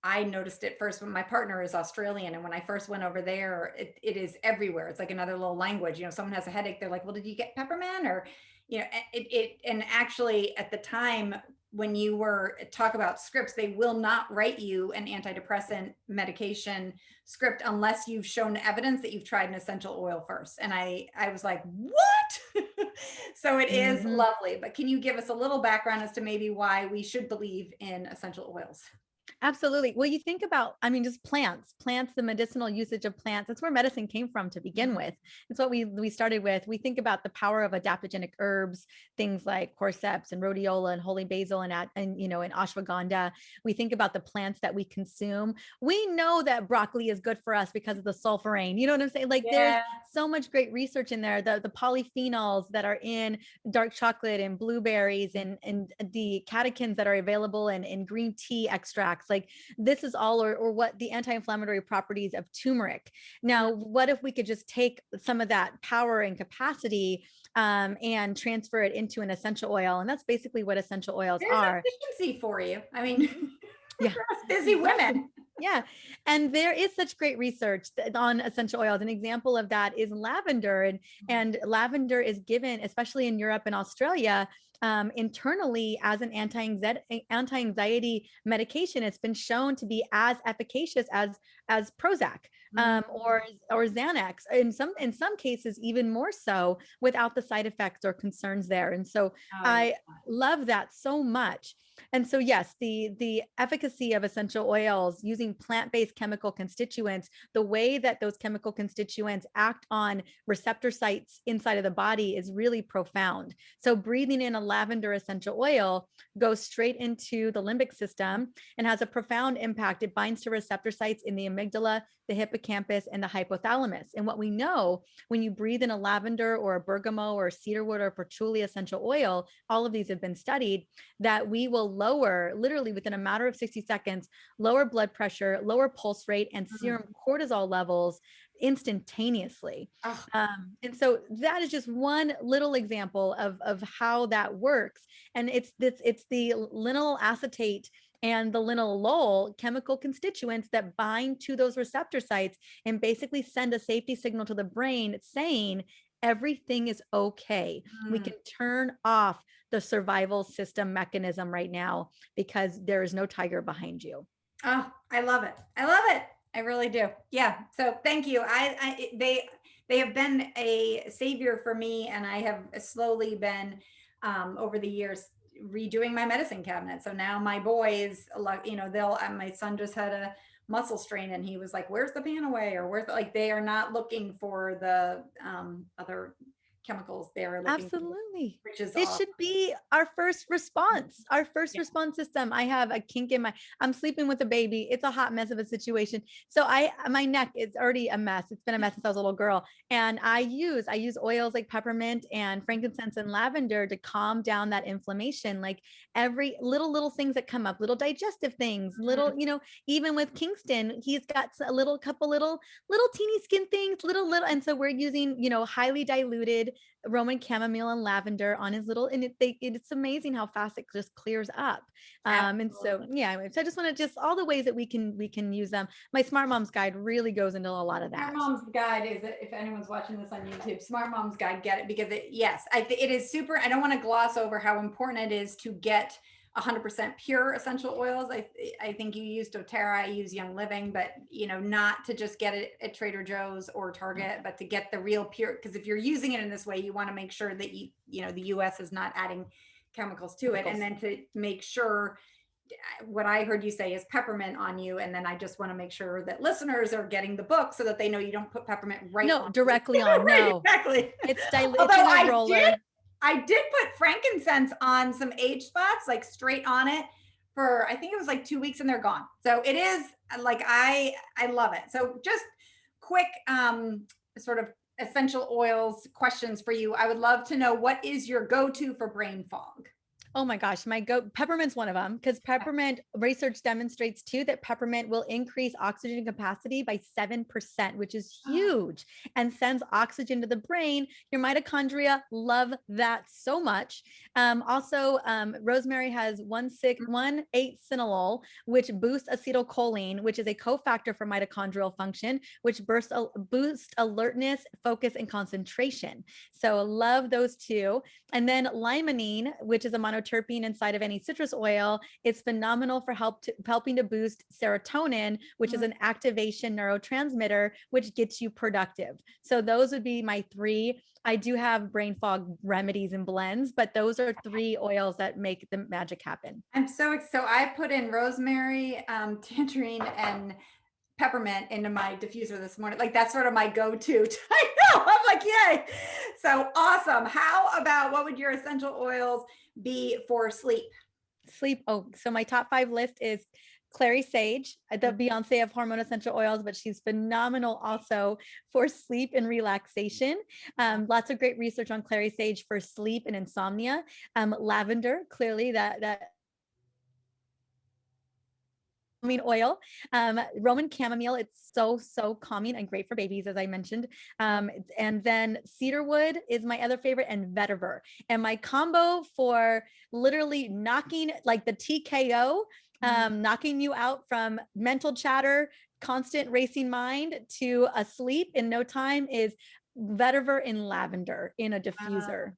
S1: I noticed it first when my partner is Australian. And when I first went over there, it is everywhere. It's like another little language. Someone has a headache. They're like, well, did you get peppermint? Or, and actually at the time when you were talk about scripts, they will not write you an antidepressant medication script unless you've shown evidence that you've tried an essential oil first. And I was like, what? So it is lovely. But can you give us a little background as to maybe why we should believe in essential oils?
S2: Absolutely. Well, you think about, I mean, just plants, the medicinal usage of plants. That's where medicine came from to begin with. It's what we started with. We think about the power of adaptogenic herbs, things like cordyceps and rhodiola and holy basil and and ashwagandha. We think about the plants that we consume. We know that broccoli is good for us because of the sulforain. You know what I'm saying? Like there's so much great research in there. The polyphenols that are in dark chocolate and blueberries and the catechins that are available in green tea extracts. Like this is all, or what the anti-inflammatory properties of turmeric. Now, what if we could just take some of that power and capacity and transfer it into an essential oil? And that's basically what essential oils are.
S1: Efficiency for you. I mean,
S2: yeah,
S1: busy women.
S2: Yeah. And there is such great research on essential oils. An example of that is lavender. And lavender is given, especially in Europe and Australia, internally as an anti-anxiety medication. It's been shown to be as efficacious as Prozac or Xanax. In some cases, even more so, without the side effects or concerns there. And so I love that so much. And so, yes, the efficacy of essential oils using plant-based chemical constituents, the way that those chemical constituents act on receptor sites inside of the body is really profound. So breathing in a lavender essential oil goes straight into the limbic system and has a profound impact. It binds to receptor sites in the amygdala, the hippocampus, and the hypothalamus. And what we know, when you breathe in a lavender or a bergamot or cedarwood or patchouli essential oil, all of these have been studied, that we will lower, literally within a matter of 60 seconds, lower blood pressure, lower pulse rate, and serum cortisol levels instantaneously. And so that is just one little example of how that works. And it's the linyl acetate and the linalool chemical constituents that bind to those receptor sites and basically send a safety signal to the brain saying everything is okay. We can turn off the survival system mechanism right now because there is no tiger behind you.
S1: Oh, I love it. I love it. I really do. Yeah. So thank you. They have been a savior for me, and I have slowly been over the years redoing my medicine cabinet. So now my boys, my son just had a muscle strain and he was like, where's the Panaway, or where's like, they are not looking for the other chemicals. They're looking
S2: Absolutely.
S1: for, which is
S2: This
S1: awesome.
S2: should be our first response, response system. I have a kink in I'm sleeping with a baby. It's a hot mess of a situation. So my neck is already a mess. It's been a mess since I was a little girl. And I use oils like peppermint and frankincense and lavender to calm down that inflammation. Like every little things that come up, little digestive things, little, even with Kingston, he's got a couple little teeny skin things, little. And so we're using, highly diluted Roman chamomile and lavender on his little, and it's amazing how fast it just clears up. And so, yeah, so I just want to just all the ways that we can use them. My Smart Mom's Guide really goes into a lot of that.
S1: Smart Mom's Guide is, if anyone's watching this on YouTube, Smart Mom's Guide, get it, because it is super. I don't want to gloss over how important it is to get 100% pure essential oils. I think you use doTERRA, I use Young Living, but not to just get it at Trader Joe's or Target, but to get the real pure, because if you're using it in this way, you want to make sure that the US is not adding chemicals to it. And then to make sure, what I heard you say is peppermint on you. And then I just want to make sure that listeners are getting the book so that they know you don't put peppermint on
S2: directly
S1: you.
S2: on.
S1: Right,
S2: No,
S1: exactly.
S2: it's
S1: Although
S2: in a roller.
S1: I did put frankincense on some age spots, like straight on it for, I think it was like 2 weeks, and they're gone. So it is like, I love it. So just quick, sort of essential oils questions for you. I would love to know, what is your go-to for brain fog?
S2: Oh my gosh, peppermint's one of them, because peppermint research demonstrates too that peppermint will increase oxygen capacity by 7%, which is huge, and sends oxygen to the brain. Your mitochondria love that so much. Also, rosemary has 1,8-cinnalol, which boosts acetylcholine, which is a cofactor for mitochondrial function, which boosts alertness, focus, and concentration. So love those two. And then limonene, which is a monoterpene inside of any citrus oil, is phenomenal for helping to boost serotonin, which is an activation neurotransmitter, which gets you productive. So those would be my three. I do have brain fog remedies and blends, but those are three oils that make the magic happen.
S1: So I put in rosemary, tangerine, and peppermint into my diffuser this morning. Like, that's sort of my go-to. I know, I'm like, yay. So awesome. How about, what would your essential oils be for sleep?
S2: Oh, so my top 5 list is Clary Sage, the Beyonce of hormone essential oils, but she's phenomenal also for sleep and relaxation. Lots of great research on Clary Sage for sleep and insomnia. Lavender, clearly that oil. Roman chamomile, it's so calming and great for babies, as I mentioned. And then cedarwood is my other favorite, and vetiver. And my combo for literally knocking, like the TKO, knocking you out from mental chatter, constant racing mind, to asleep in no time, is vetiver and lavender in a diffuser.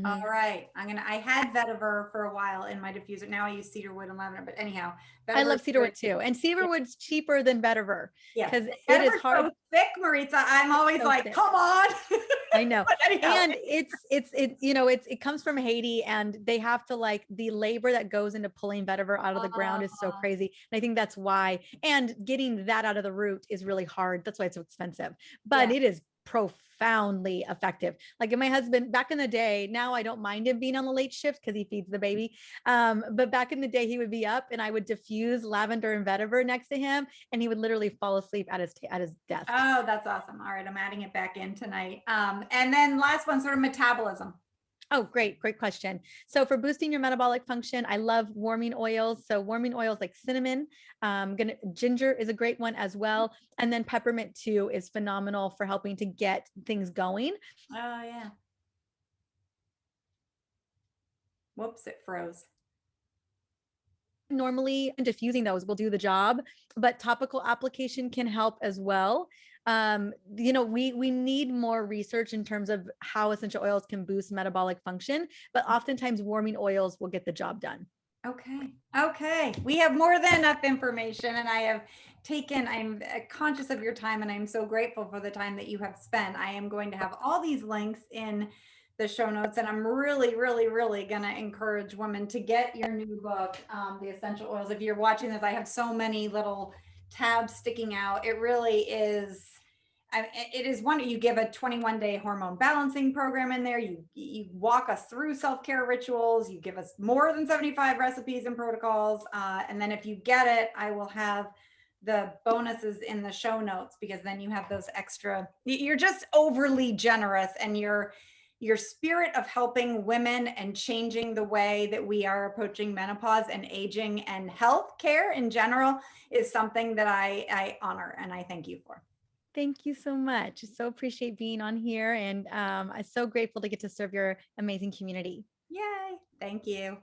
S1: All right. I had vetiver for a while in my diffuser. Now I use cedarwood and lavender, but anyhow,
S2: I love cedarwood too. And cedarwood's cheaper than vetiver, because it is hard.
S1: So thick, Mariza. I'm always so like, thick. Come on.
S2: I know. And it comes from Haiti, and they have to, like, the labor that goes into pulling vetiver out of the ground is so crazy. And I think that's why, and getting that out of the root is really hard. That's why it's so expensive, but it is profoundly effective. Like, my husband back in the day, now I don't mind him being on the late shift because he feeds the baby. But back in the day, he would be up and I would diffuse lavender and vetiver next to him, and he would literally fall asleep at his desk.
S1: Oh, that's awesome. All right. I'm adding it back in tonight. And then last one, sort of metabolism.
S2: Oh, great question. So for boosting your metabolic function, I love warming oils. So warming oils like cinnamon, ginger is a great one as well. And then peppermint too is phenomenal for helping to get things going.
S1: Oh yeah. Whoops, it froze.
S2: Normally diffusing those will do the job, but topical application can help as well. We need more research in terms of how essential oils can boost metabolic function, but oftentimes warming oils will get the job done.
S1: Okay. We have more than enough information, and I'm conscious of your time, and I'm so grateful for the time that you have spent. I am going to have all these links in the show notes, and I'm really going to encourage women to get your new book, The Essential Oils. If you're watching this, I have so many little tabs sticking out. It really is. It is one. You give a 21-day hormone balancing program in there. You walk us through self-care rituals. You give us more than 75 recipes and protocols. And then if you get it, I will have the bonuses in the show notes, because then you have those extra. You're just overly generous, and your spirit of helping women and changing the way that we are approaching menopause and aging and health care in general is something that I honor, and I thank you for.
S2: Thank you so much. So appreciate being on here, and I'm so grateful to get to serve your amazing community.
S1: Yay. Thank you.